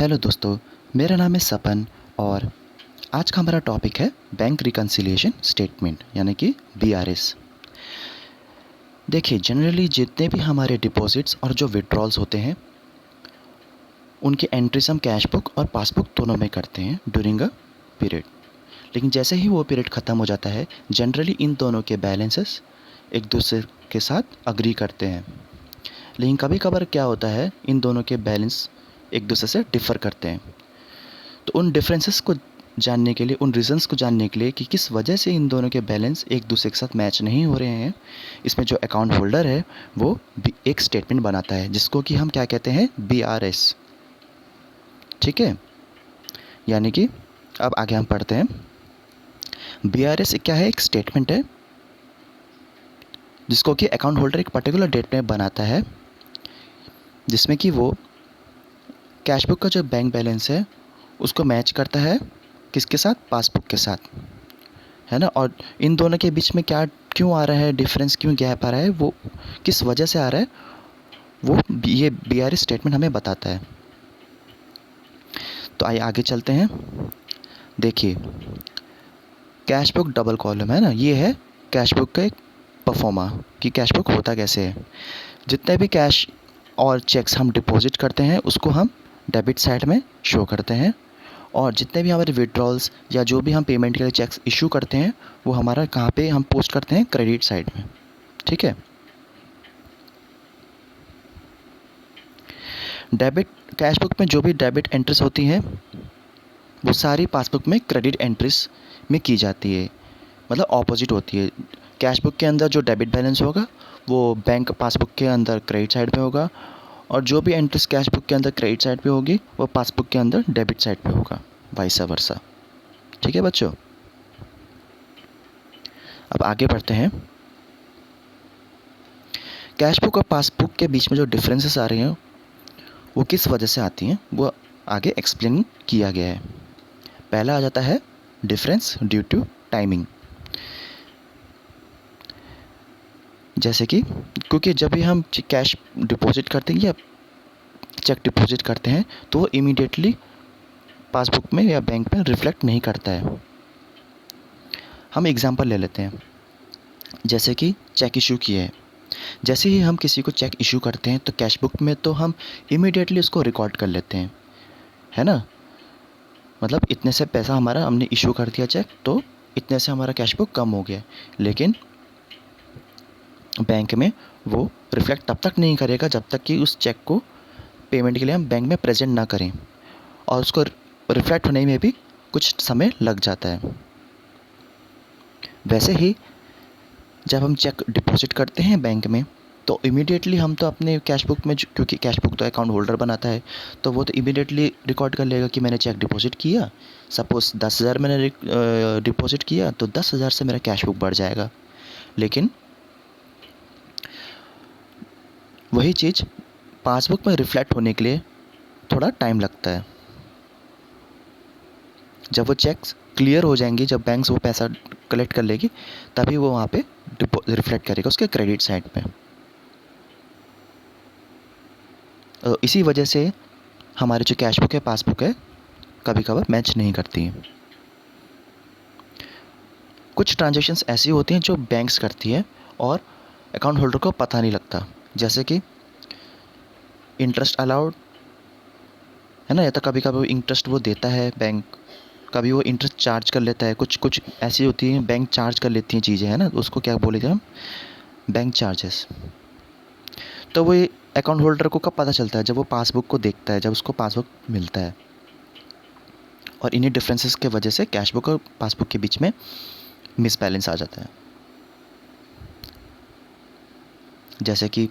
Hello दोस्तों, मेरा नाम है सपन और आज का हमारा टॉपिक है बैंक रिकन्सिलिएशन स्टेटमेंट यानी कि बीआरएस। देखिए, जनरली जितने भी हमारे डिपॉजिट्स और जो विड्रॉल्स होते हैं उनकी एंट्रीज हम कैश बुक और पासबुक दोनों में करते हैं ड्यूरिंग अ पीरियड। लेकिन जैसे ही वो पीरियड ख़त्म हो जाता है, जनरली इन दोनों के बैलेंसेस एक दूसरे के साथ अग्री करते हैं। लेकिन कभी कभार क्या होता है, इन दोनों के बैलेंस एक दूसरे से डिफ़र करते हैं। तो उन डिफरेंसेस को जानने के लिए, उन रीज़न्स को जानने के लिए कि किस वजह से इन दोनों के बैलेंस एक दूसरे के साथ मैच नहीं हो रहे हैं, इसमें जो अकाउंट होल्डर है वो एक स्टेटमेंट बनाता है जिसको कि हम क्या कहते हैं, बीआरएस। ठीक है, यानी कि अब आगे हम पढ़ते हैं। बीआरएस क्या है? एक स्टेटमेंट है जिसको कि अकाउंट होल्डर एक पर्टिकुलर डेट में बनाता है, जिसमें कि वो कैश बुक का जो बैंक बैलेंस है उसको मैच करता है किसके साथ? पासबुक के साथ, है ना। और इन दोनों के बीच में क्या क्यों आ रहा है डिफरेंस, क्यों गैप आ रहा है, वो किस वजह से आ रहा है, वो ये बीआरएस स्टेटमेंट हमें बताता है। तो आइए आगे चलते हैं। देखिए, कैश बुक डबल कॉलम है ना, ये है कैश बुक का एक परफॉर्मा कि कैश बुक होता कैसे है। जितने भी कैश और चेक्स हम डिपॉजिट करते हैं उसको हम डेबिट साइड में शो करते हैं, और जितने भी हमारे विड्रॉल्स या जो भी हम पेमेंट के लिए चेक्स इशू करते हैं वो हमारा कहाँ पे हम पोस्ट करते हैं? क्रेडिट साइड में। ठीक है। डेबिट कैश बुक में जो भी डेबिट एंट्रीज होती हैं वो सारी पासबुक में क्रेडिट एंट्रीज में की जाती है, मतलब ऑपोजिट होती है। कैश बुक के अंदर जो डेबिट बैलेंस होगा वो बैंक पासबुक के अंदर क्रेडिट साइड पे होगा, और जो भी एंट्रीज कैश बुक के अंदर क्रेडिट साइड पे होगी वो पासबुक के अंदर डेबिट साइड पे होगा, वाइस वर्सा। ठीक है बच्चों, अब आगे बढ़ते हैं। कैश बुक और पासबुक के बीच में जो डिफरेंसेस आ रहे हैं वो किस वजह से आती हैं वो आगे एक्सप्लेन किया गया है। पहला आ जाता है डिफरेंस ड्यू टू टाइमिंग। जैसे कि क्योंकि जब भी हम कैश डिपॉजिट करते हैं या चेक डिपॉजिट करते हैं तो वो इमीडिएटली पासबुक में या बैंक में रिफ्लेक्ट नहीं करता है। हम एग्जांपल ले लेते हैं, जैसे कि चेक इशू किए है। जैसे ही हम किसी को चेक इशू करते हैं तो कैश बुक में तो हम इमीडिएटली उसको रिकॉर्ड कर लेते हैं, है ना। मतलब इतने से पैसा हमारा हमने इशू कर दिया चेक, तो इतने से हमारा कैश बुक कम हो गया। लेकिन बैंक में वो रिफ्लेक्ट तब तक नहीं करेगा जब तक कि उस चेक को पेमेंट के लिए हम बैंक में प्रेजेंट ना करें, और उसको रिफ्लेक्ट होने में भी कुछ समय लग जाता है। वैसे ही जब हम चेक डिपॉजिट करते हैं बैंक में तो इमीडिएटली हम तो अपने कैश बुक में, क्योंकि कैश बुक तो अकाउंट होल्डर बनाता है, तो वो तो इमीडिएटली रिकॉर्ड कर लेगा कि मैंने चेक डिपॉजिट किया। सपोज़ 10,000 मैंने डिपॉजिट किया तो 10,000 से मेरा कैश बुक बढ़ जाएगा। लेकिन वही चीज़ पासबुक में रिफ्लेक्ट होने के लिए थोड़ा टाइम लगता है। जब वो चेक्स क्लियर हो जाएंगी, जब बैंक वो पैसा कलेक्ट कर लेगी, तभी वो वहाँ पे रिफ्लेक्ट करेगा उसके क्रेडिट साइड पे। इसी वजह से हमारे जो कैश बुक है, पासबुक है, कभी कभार मैच नहीं करती हैं। कुछ ट्रांजैक्शंस ऐसी होती हैं जो बैंक्स करती है और अकाउंट होल्डर को पता नहीं लगता, जैसे कि इंटरेस्ट अलाउड, है ना। या तो कभी कभी इंटरेस्ट वो देता है बैंक, कभी वो इंटरेस्ट चार्ज कर लेता है। कुछ कुछ ऐसी होती हैं बैंक चार्ज कर लेती हैं चीज़ें, है ना, उसको क्या बोलेंगे हम? Bank charges. तो वो अकाउंट होल्डर को कब पता चलता है? जब वो पासबुक को देखता है, जब उसको पासबुक मिलता है। और इन्हीं डिफरेंसेस के वजह से कैश बुक और पासबुक के बीच में मिसबैलेंस आ जाता है। जैसे कि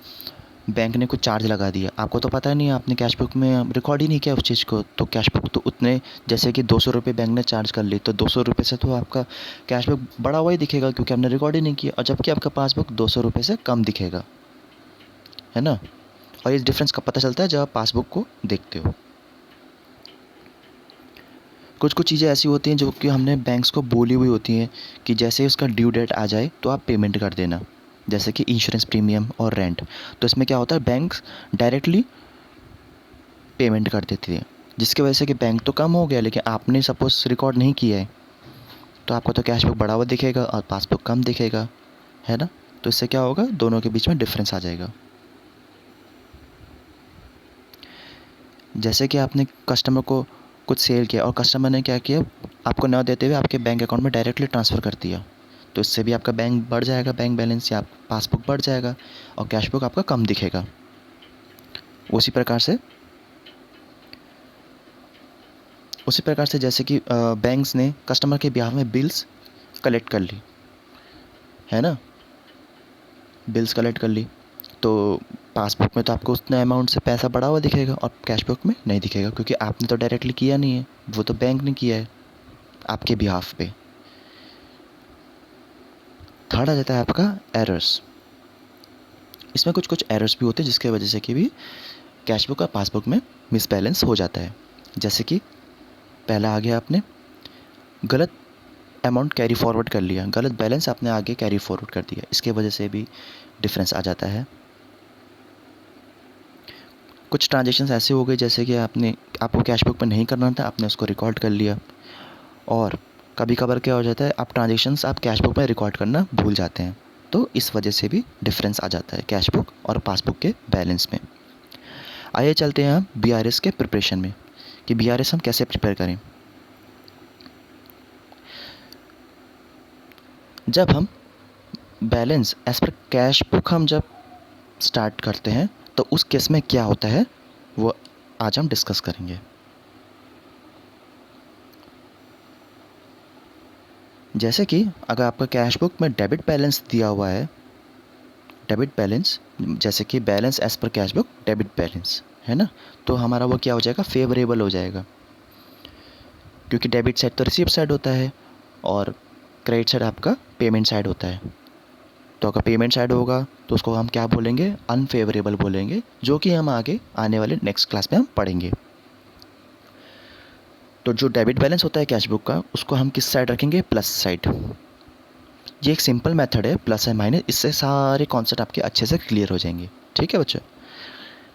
बैंक ने कुछ चार्ज लगा दिया, आपको तो पता नहीं, आपने कैश बुक में रिकॉर्ड ही नहीं किया उस चीज़ को, तो कैश बुक तो उतने, जैसे कि 200 रुपये बैंक ने चार्ज कर ली तो 200 रुपये से तो आपका कैश बुक बढ़ा हुआ ही दिखेगा क्योंकि आपने रिकॉर्ड ही नहीं किया, और जबकि आपका पासबुक 200 रुपये से कम दिखेगा, है ना। और इस डिफरेंस का पता चलता है जब आप पासबुक को देखते हो। कुछ कुछ चीज़ें ऐसी होती हैं जो कि हमने बैंक्स को बोली हुई होती हैं कि जैसे ही उसका ड्यू डेट आ जाए तो आप पेमेंट कर देना, जैसे कि इंश्योरेंस प्रीमियम और रेंट। तो इसमें क्या होता है, बैंक्स डायरेक्टली पेमेंट कर देती है। जिसकी वजह से कि बैंक तो कम हो गया लेकिन आपने सपोज़ रिकॉर्ड नहीं किया है, तो आपको तो कैश बुक बढ़ा हुआ दिखेगा और पासबुक कम दिखेगा, है ना? तो इससे क्या होगा, दोनों के बीच में डिफरेंस आ जाएगा। जैसे कि आपने कस्टमर को कुछ सेल किया और कस्टमर ने क्या किया, आपको न देते हुए आपके बैंक अकाउंट में डायरेक्टली ट्रांसफ़र कर दिया, तो इससे भी आपका बैंक बढ़ जाएगा, बैंक बैलेंस या पासबुक बढ़ जाएगा और कैश बुक आपका कम दिखेगा। उसी प्रकार से जैसे कि बैंक्स ने कस्टमर के बिहाफ में बिल्स कलेक्ट कर ली, है ना? बिल्स कलेक्ट कर ली, तो पासबुक में तो आपको उतना अमाउंट से पैसा बढ़ा हुआ दिखेगा और कैश बुक में नहीं दिखेगा, क्योंकि आपने तो डायरेक्टली किया नहीं है, वो तो बैंक ने किया है आपके बिहाफ पे। थर्ड आ जाता है आपका एरर्स। इसमें कुछ कुछ एरर्स भी होते हैं जिसके वजह से कि भी कैश बुक और पासबुक में मिसबैलेंस हो जाता है। जैसे कि पहला आ गया, आपने गलत अमाउंट कैरी फॉरवर्ड कर लिया, गलत बैलेंस आपने आगे कैरी फॉरवर्ड कर दिया, इसके वजह से भी डिफरेंस आ जाता है। कुछ ट्रांजेक्शन्स ऐसे हो गए जैसे कि आपको कैश बुक पर नहीं करना था, आपने उसको रिकॉर्ड कर लिया, और कभी कभार क्या हो जाता है, आप ट्रांजेक्शन्स आप कैश बुक में रिकॉर्ड करना भूल जाते हैं, तो इस वजह से भी डिफरेंस आ जाता है कैश बुक और पासबुक के बैलेंस में। आइए चलते हैं हम बीआरएस के प्रिपरेशन में कि बीआरएस हम कैसे प्रिपेयर करें। जब हम balance as per cash book हम जब स्टार्ट करते हैं तो उस केस में क्या होता है वो आज हम डिस्कस करेंगे। जैसे कि अगर आपका कैश बुक में डेबिट बैलेंस दिया हुआ है, डेबिट बैलेंस जैसे कि balance as per cash book debit balance है ना, तो हमारा वो क्या हो जाएगा, फेवरेबल हो जाएगा, क्योंकि डेबिट साइड तो रिसीव साइड होता है और क्रेडिट साइड आपका पेमेंट साइड होता है। तो अगर पेमेंट साइड होगा तो उसको हम क्या बोलेंगे, अनफेवरेबल बोलेंगे, जो कि हम आगे आने वाले नेक्स्ट क्लास में हम पढ़ेंगे। तो जो डेबिट बैलेंस होता है कैश बुक का, उसको हम किस साइड रखेंगे, प्लस साइड। ये एक सिंपल मेथड है, प्लस एंड माइनस, इससे सारे कॉन्सेप्ट आपके अच्छे से क्लियर हो जाएंगे। ठीक है बच्चों,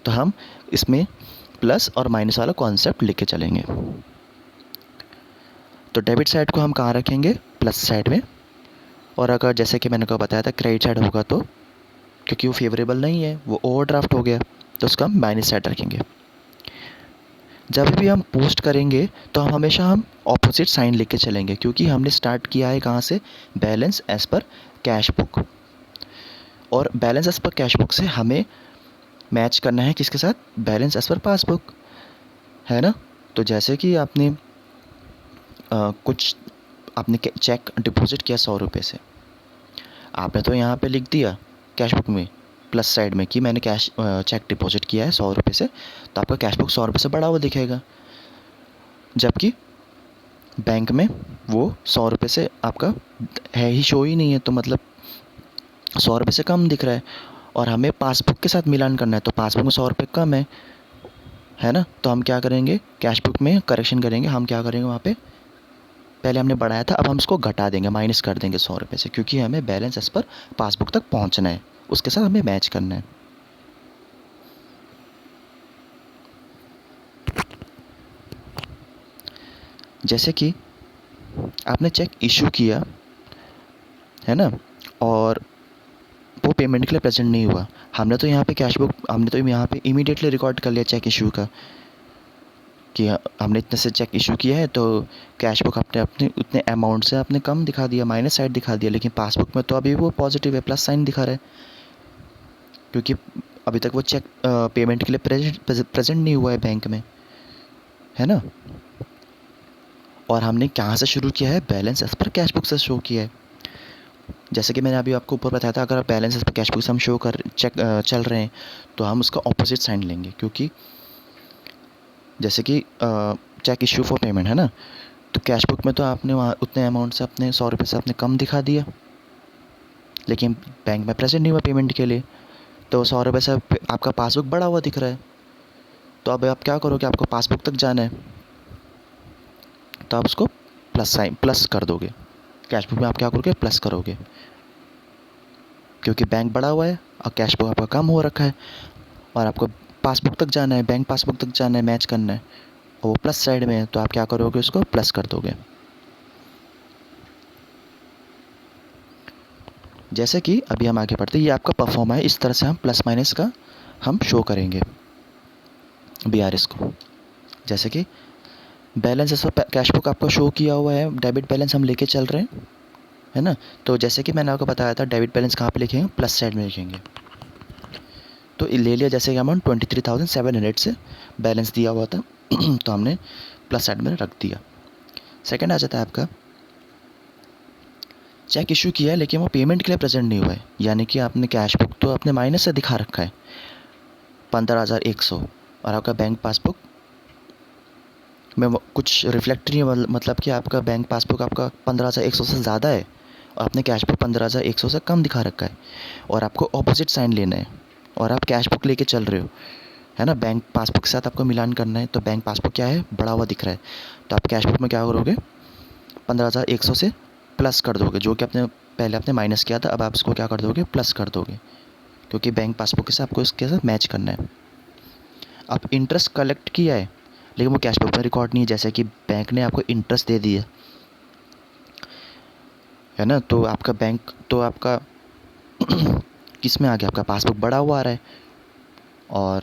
तो हम इसमें प्लस और माइनस वाला कॉन्सेप्ट लिख के चलेंगे। तो डेबिट साइड को हम कहाँ रखेंगे, प्लस साइड में, और अगर जैसे कि मैंने को बताया था क्रेडिट साइड होगा तो क्योंकि वो फेवरेबल नहीं है, वो ओवरड्राफ्ट हो गया, तो उसका हम माइनस साइड रखेंगे। जब भी हम पोस्ट करेंगे तो हम ऑपोजिट साइन लिख के चलेंगे, क्योंकि हमने स्टार्ट किया है कहाँ से, balance as per cash book, और balance as per cash book से हमें मैच करना है किसके साथ, बैलेंस एज पर पासबुक, है ना। तो जैसे कि कुछ आपने चेक डिपॉजिट किया 100 रुपये से, आपने तो यहाँ पे लिख दिया कैश बुक में प्लस साइड में कि मैंने चेक डिपॉजिट किया है 100 रुपये से, तो आपका कैश बुक 100 रुपये से बढ़ा हुआ दिखेगा, जबकि बैंक में वो 100 रुपये से आपका है ही, शो ही नहीं है, तो मतलब 100 रुपये से कम दिख रहा है, और हमें पासबुक के साथ मिलान करना है, तो पासबुक में 100 रुपये कम है ना। तो हम क्या करेंगे, कैश बुक में करेक्शन करेंगे, हम क्या करेंगे वहाँ पे, पहले हमने बढ़ाया था, अब हम उसको घटा देंगे, माइनस कर देंगे 100 रुपये से, क्योंकि हमें बैलेंस एज पर पासबुक तक पहुँचना है, उसके साथ हमें मैच करना है। जैसे कि आपने चेक इशू किया है ना, और वो पेमेंट के लिए प्रेजेंट नहीं हुआ, हमने तो यहाँ पे कैश बुक, हमने तो यहाँ पे इमीडिएटली रिकॉर्ड कर लिया चेक इशू का कि हमने इतने से चेक इशू किया है, तो कैश बुक आपने अपने उतने अमाउंट से आपने कम दिखा दिया, माइनस साइड दिखा दिया, लेकिन पासबुक में तो अभी वो पॉजिटिव है, प्लस साइन दिखा रहा है, क्योंकि अभी तक वो चेक पेमेंट के लिए प्रेजेंट नहीं हुआ है बैंक में, है ना। और हमने कहाँ से शुरू किया है, balance as per cash book से शो किया है। जैसे कि मैंने अभी आपको ऊपर बताया था, अगर आप balance as per cash book से हम शो कर चल रहे हैं, तो हम उसका ऑपोजिट साइन लेंगे, क्योंकि जैसे कि चेक इशू फॉर पेमेंट है ना, तो कैश बुक में तो आपने वहाँ उतने अमाउंट से अपने 100 रुपये से आपने कम दिखा दिया, लेकिन बैंक में प्रेजेंट नहीं हुआ पेमेंट के लिए, तो 100 रुपये से आपका पासबुक बढ़ा हुआ दिख रहा है। तो अब आप क्या करोगे, आपको पासबुक तक जाना है, तो आप उसको प्लस कर दोगे, कैश बुक में आप क्या करोगे, प्लस करोगे, क्योंकि बैंक बढ़ा हुआ है और कैश बुक आपका कम हो रखा है, और आपको पासबुक तक जाना है, बैंक पासबुक तक जाना है, मैच करना है, वो प्लस साइड में है तो आप क्या करोगे, उसको प्लस कर दोगे। जैसे कि अभी हम आगे बढ़ते हैं, ये आपका परफॉर्म है, इस तरह से हम प्लस माइनस का हम शो करेंगे BRS को। जैसे कि बैलेंस इस पर कैश बुक आपको शो किया हुआ है, डेबिट बैलेंस हम लेके चल रहे हैं, है ना। तो जैसे कि मैंने आपको बताया था, डेबिट बैलेंस कहाँ पे लिखेंगे, प्लस साइड में लिखेंगे। तो ले लिया, जैसे कि अमाउंट 23,700 से बैलेंस दिया हुआ था तो हमने प्लस साइड में रख दिया। सेकंड आ जाता है आपका, चेक इशू किया है लेकिन वो पेमेंट के लिए प्रेजेंट नहीं हुआ है, यानी कि आपने कैश बुक तो अपने माइनस से दिखा रखा है 15,100, और आपका बैंक पासबुक में कुछ रिफ्लेक्ट नहीं है, मतलब कि आपका बैंक पासबुक आपका 15,100 से ज़्यादा है और आपने कैश बुक 15,100 से कम दिखा रखा है, और आपको ऑपोजिट साइन लेना है और आप कैश बुक लेके चल रहे हो, है ना। बैंक पासबुक के साथ आपको मिलान करना है, तो बैंक पासबुक क्या है, बड़ा हुआ दिख रहा है, तो आप कैश बुक में क्या करोगे, 15,100 से प्लस कर दोगे, जो कि आपने पहले आपने माइनस किया था, अब आप इसको क्या कर दोगे, प्लस कर दोगे, क्योंकि बैंक पासबुक के साथ आपको इसके साथ मैच करना है। अब इंटरेस्ट कलेक्ट किया है लेकिन वो कैश बुक में रिकॉर्ड नहीं है, जैसे कि बैंक ने आपको इंटरेस्ट दे दिया, है ना, तो आपका बैंक तो आपका किस में आ गया, आपका पासबुक बढ़ा हुआ आ रहा है और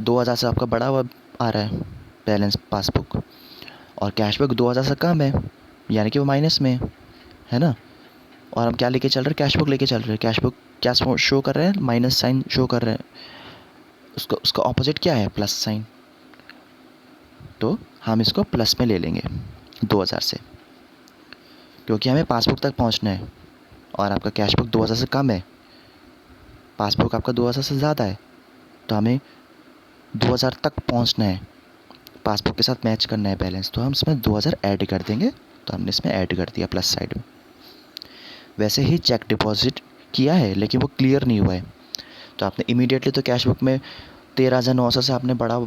2,000 से आपका बढ़ा हुआ आ रहा है बैलेंस पासबुक, और कैश बुक 2,000 से कम है, यानी कि वो माइनस में है ना। और हम क्या लेके चल रहे हैं, कैश बुक लेके चल रहे हैं, कैश बुक क्या शो कर रहे हैं, माइनस साइन शो कर रहे हैं, उसका ऑपोजिट क्या है, प्लस साइन, तो हम इसको प्लस में ले लेंगे 2,000 से, क्योंकि हमें पासबुक तक पहुंचना है और आपका कैश बुक 2,000 से कम है, पासबुक आपका 2,000 से ज़्यादा है, तो हमें 2,000 तक पहुंचना है, पासबुक के साथ मैच करना है बैलेंस, तो हम इसमें 2,000 ऐड कर देंगे, तो हमने इसमें ऐड कर दिया प्लस साइड में। वैसे ही चेक डिपॉजिट किया है लेकिन वो क्लियर नहीं हुआ है, तो आपने इमीडिएटली तो कैश बुक में 13,900 से आपने बड़ा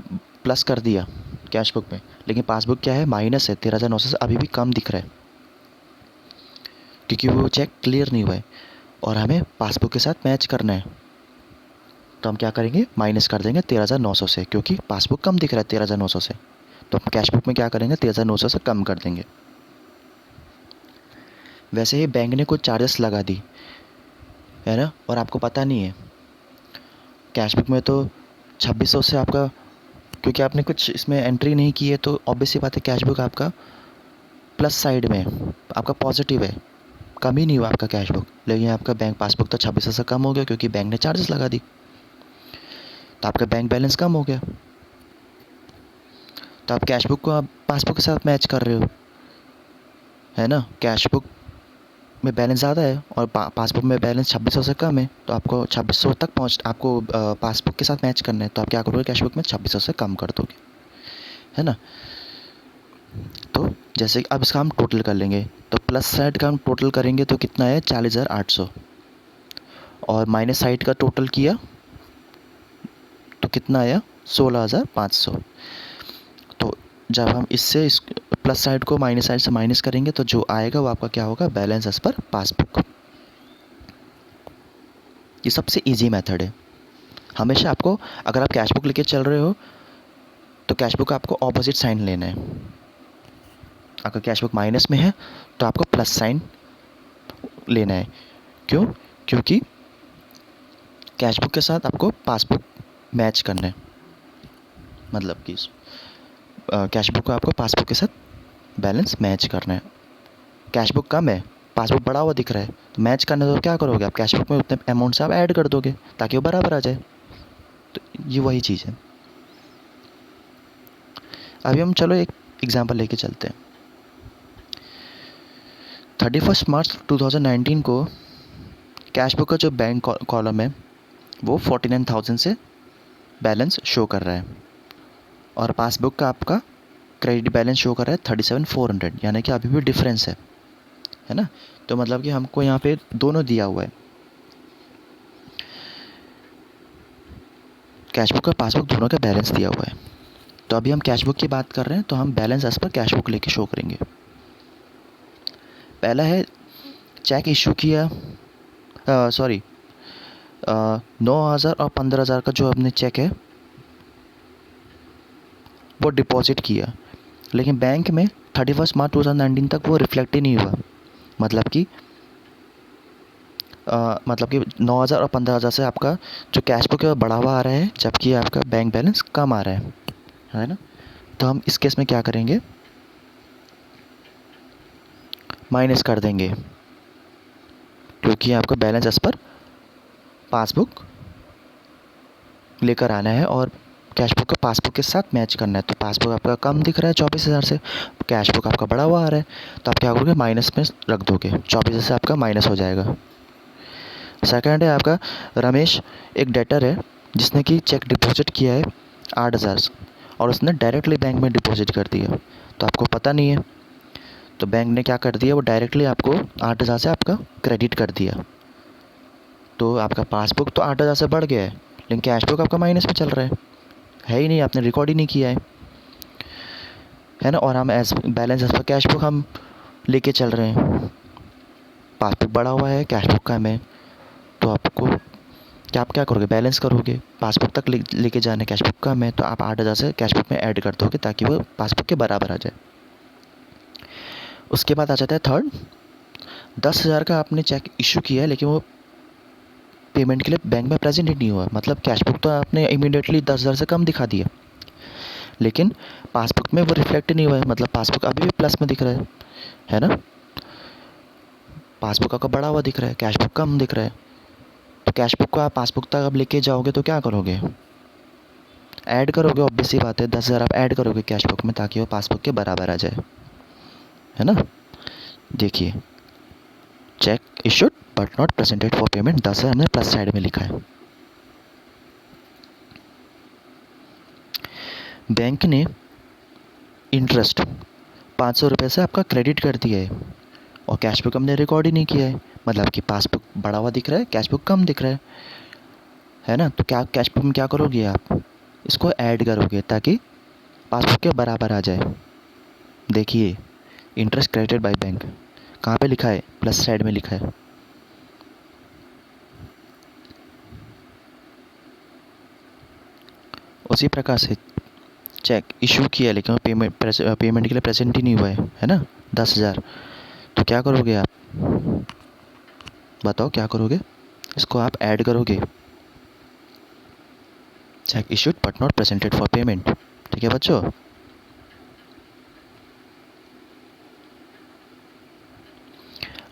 प्लस कर दिया कैश बुक में, लेकिन पासबुक क्या है, माइनस है, 13,900 से अभी भी कम दिख रहा है, क्योंकि वो चेक क्लियर नहीं हुआ है और हमें पासबुक के साथ मैच करना है, तो हम क्या करेंगे, माइनस कर देंगे 13,900 से, क्योंकि पासबुक कम दिख रहा है 13,900 से, तो हम कैश बुक में क्या करेंगे, 13,900 से कम कर देंगे। वैसे ही बैंक ने कुछ चार्जेस लगा दी, है ना, और आपको पता नहीं है, कैश बुक में तो 2,600 से आपका, क्योंकि आपने कुछ इसमें एंट्री नहीं की है, तो ऑब्वियस सी बात है कैश बुक आपका प्लस साइड में है, आपका पॉजिटिव है, कम ही नहीं हुआ आपका कैश बुक, लेकिन आपका बैंक पासबुक तो 2,600 से कम हो गया, क्योंकि बैंक ने चार्जेस लगा दी, तो आपका बैंक बैलेंस कम हो गया, तो आप कैश बुक को आप पासबुक के साथ मैच कर रहे हो, है ना। कैश बुक में बैलेंस ज़्यादा है और पासबुक में बैलेंस 2,600 से कम है, तो आपको 2,600 तक आपको पासबुक के साथ मैच करना है, तो आप क्या करोगे, कैश बुक में 2,600 से कम कर दोगे, है ना। तो जैसे अब इसका हम टोटल कर लेंगे, तो प्लस साइड का हम टोटल करेंगे तो कितना है, 40,800, और माइनस साइड का टोटल किया तो कितना आया, 16,500। तो जब हम इससे इस प्लस साइड को माइनस साइड से माइनस करेंगे तो जो आएगा वो आपका क्या होगा, बैलेंस एज पर पासबुक। ये सबसे इजी मेथड है। हमेशा आपको, अगर आप कैश बुक लेके चल रहे हो तो कैश बुक आपको ऑपोजिट साइन लेना है, अगर कैश बुक माइनस में है तो आपको प्लस साइन लेना है। क्यों, क्योंकि कैश बुक के साथ आपको पासबुक मैच करना है, मतलब कि कैश बुक को आपको पासबुक के साथ बैलेंस मैच करना है। कैश बुक कम है, पासबुक बड़ा हुआ दिख रहा है, तो मैच करना तो क्या करोगे, आप कैश बुक में उतने अमाउंट से आप ऐड कर दोगे ताकि वो बराबर आ जाए, तो ये वही चीज़ है। अभी हम चलो एक एग्जांपल लेके चलते हैं। 31 मार्च 2019 को कैश बुक का जो बैंक कॉलम है वो 49,000 से बैलेंस शो कर रहा है, और पासबुक का आपका क्रेडिट बैलेंस शो कर रहा है 37,400, यानी कि अभी भी डिफरेंस है ना। तो मतलब कि हमको यहाँ पे दोनों दिया हुआ है, कैश बुक और पासबुक दोनों का बैलेंस दिया हुआ है। तो अभी हम कैश बुक की बात कर रहे हैं, तो हम balance as per cash book लेके शो करेंगे। पहला है, चेक इशू किया, सॉरी 9,000 और 15,000 का जो अपने चेक है वो डिपॉजिट किया, लेकिन बैंक में 31 मार्च 2019 तक वो रिफ्लेक्ट ही नहीं हुआ। मतलब कि 9,000 और 15,000 से आपका जो कैश बुक है वो बढ़ा हुआ आ रहा है, जबकि आपका बैंक बैलेंस कम आ रहा है ना। तो हम इस केस में क्या करेंगे, माइनस कर देंगे, क्योंकि आपको बैलेंस एज पर पासबुक लेकर आना है और कैश बुक का पासबुक के साथ मैच करना है। तो पासबुक आपका कम दिख रहा है 24,000 से, कैश बुक आपका बढ़ा हुआ आ रहा है, तो आप क्या करोगे, माइनस में रख दोगे, 24 से आपका माइनस हो जाएगा। सेकंड है आपका रमेश, एक डेटर है जिसने कि चेक डिपॉजिट किया है 8,000 और उसने डायरेक्टली बैंक में डिपॉजिट कर दिया, तो आपको पता नहीं है, तो बैंक ने क्या कर दिया, वो डायरेक्टली आपको 8,000 से आपका क्रेडिट कर दिया। तो आपका पासबुक तो 8,000 से बढ़ गया है, लेकिन कैश बुक आपका माइनस में चल रहा है ही नहीं, आपने रिकॉर्ड ही नहीं किया है ना। और हम as balance as per cash book हम लेके चल रहे हैं, पासबुक बढ़ा हुआ है, कैश बुक कम है, तो आपको आप क्या करोगे, बैलेंस करोगे, पासबुक तक लेके जाना, कैश बुक कम है, तो आप 8,000 से कैश बुक में ऐड कर दोगे ताकि वो पासबुक के बराबर आ जाए। उसके बाद आ जाता है थर्ड, 10,000 का आपने चेक इशू किया है, लेकिन वो पेमेंट के लिए बैंक में प्रेजेंट ही नहीं हुआ। मतलब कैश बुक तो आपने इमीडिएटली 10,000 से कम दिखा दिया, लेकिन पासबुक में वो रिफ्लेक्ट नहीं हुआ है, मतलब पासबुक अभी भी प्लस में दिख रहा है ना। पासबुक आपका बढ़ा हुआ दिख रहा है, कैश बुक कम दिख रहा है, तो कैश बुक को आप पासबुक तक अब लेके जाओगे तो क्या करोगे, ऐड करोगे, ऑब्वियस सी बात है, 10,000 आप ऐड करोगे कैश बुक में ताकि वो पासबुक के बराबर आ जाए, है ना। देखिए, check issued but not presented for payment, 10,000 हमने प्लस साइड में लिखा है। बैंक ने इंटरेस्ट 500 रुपये से आपका क्रेडिट कर दिया है और कैश बुक हमने रिकॉर्ड ही नहीं किया है, मतलब कि पासबुक बढ़ा हुआ दिख रहा है, कैश बुक कम दिख रहा है ना। तो क्या कैश बुक में क्या करोगे, आप इसको ऐड करोगे ताकि पासबुक के बराबर आ जाए। देखिए, इंटरेस्ट क्रेडिटेड बाय बैंक कहाँ पे लिखा है, प्लस साइड में लिखा है। उसी प्रकार से चेक इशू किया है, लेकिन पेमेंट के लिए प्रेजेंट ही नहीं हुआ है ना, 10,000, तो क्या करोगे आप, बताओ क्या करोगे, इसको आप ऐड करोगे, check issued but not presented for payment. ठीक है बच्चों,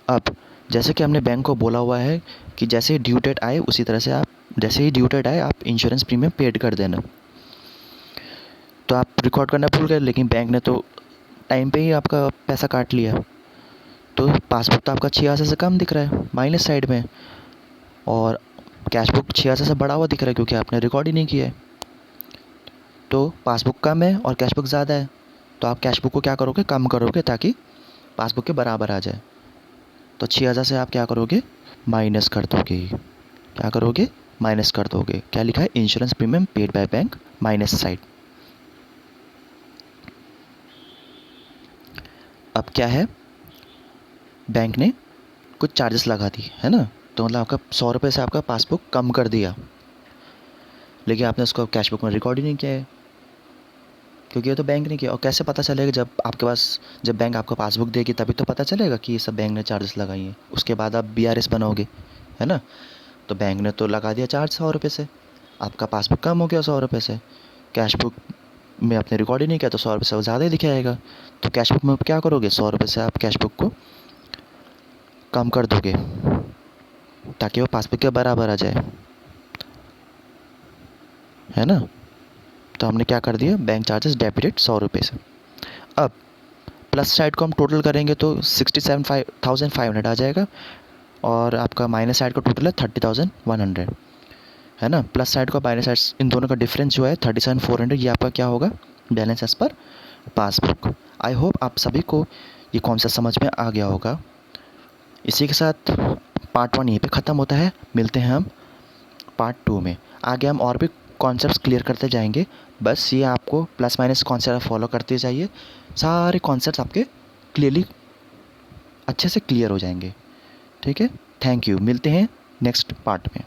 अब जैसे कि हमने बैंक को बोला हुआ है कि जैसे ही ड्यू डेट आए उसी तरह से आप, जैसे ही ड्यू डेट आए आप इंश्योरेंस प्रीमियम पेड कर देना। तो आप रिकॉर्ड करना भूल गए, लेकिन बैंक ने तो टाइम पे ही आपका पैसा काट लिया, तो पासबुक तो आपका 86 से कम दिख रहा है, माइनस साइड में, और कैश बुक 86 से बढ़ा हुआ दिख रहा है क्योंकि आपने रिकॉर्ड ही नहीं किया है। तो पासबुक कम है और कैश बुक ज़्यादा है, तो आप कैश बुक को क्या करोगे, कम करोगे ताकि पासबुक के बराबर आ जाए। तो 6,000 से आप क्या करोगे, माइनस कर दोगे, क्या करोगे, माइनस कर दोगे। क्या लिखा है, insurance premium paid by bank minus side. अब क्या है, बैंक ने कुछ चार्जेस लगा दी है ना, तो मतलब आपका 100 रुपये से आपका पासबुक कम कर दिया, लेकिन आपने उसको कैश बुक में रिकॉर्ड ही नहीं किया है क्योंकि ये तो बैंक ने किया। और कैसे पता चलेगा, जब आपके पास, जब बैंक आपको पासबुक देगी तभी तो पता चलेगा कि ये सब बैंक ने चार्जेस लगाई हैं। उसके बाद आप BRS बनाओगे, है ना। तो बैंक ने तो लगा दिया चार्ज 100 रुपये से, आपका पासबुक कम हो गया 100 रुपये से, कैश बुक में आपने रिकॉर्ड ही नहीं किया तो 100 रुपये से ज़्यादा ही दिखाएगा। तो कैश बुक में क्या करोगे, 100 रुपये से आप कैश बुक को कम कर दोगे ताकि वो पासबुक के बराबर आ जाए, है ना। तो हमने क्या कर दिया, बैंक चार्जेस डेबिटेड 100 रुपये से। अब प्लस साइड को हम टोटल करेंगे तो 67,500 आ जाएगा, और आपका माइनस साइड का टोटल है 30,100, है ना। प्लस साइड का माइनस साइड, इन दोनों का डिफरेंस जो है 37,400, ये आपका क्या होगा, balance as per passbook. I hope आप सभी को ये कॉन्सेप्ट समझ में आ गया होगा। इसी के साथ पार्ट 1 यहीं पे ख़त्म होता है, मिलते हैं हम पार्ट 2 में। आगे हम और भी कॉन्सेप्ट्स क्लियर करते जाएंगे, बस ये आपको प्लस माइनस कॉन्सेप्ट फॉलो करते जाइए, सारे कॉन्सेप्ट्स आपके क्लियरली अच्छे से क्लियर हो जाएंगे। ठीक है, थैंक यू, मिलते हैं नेक्स्ट पार्ट में।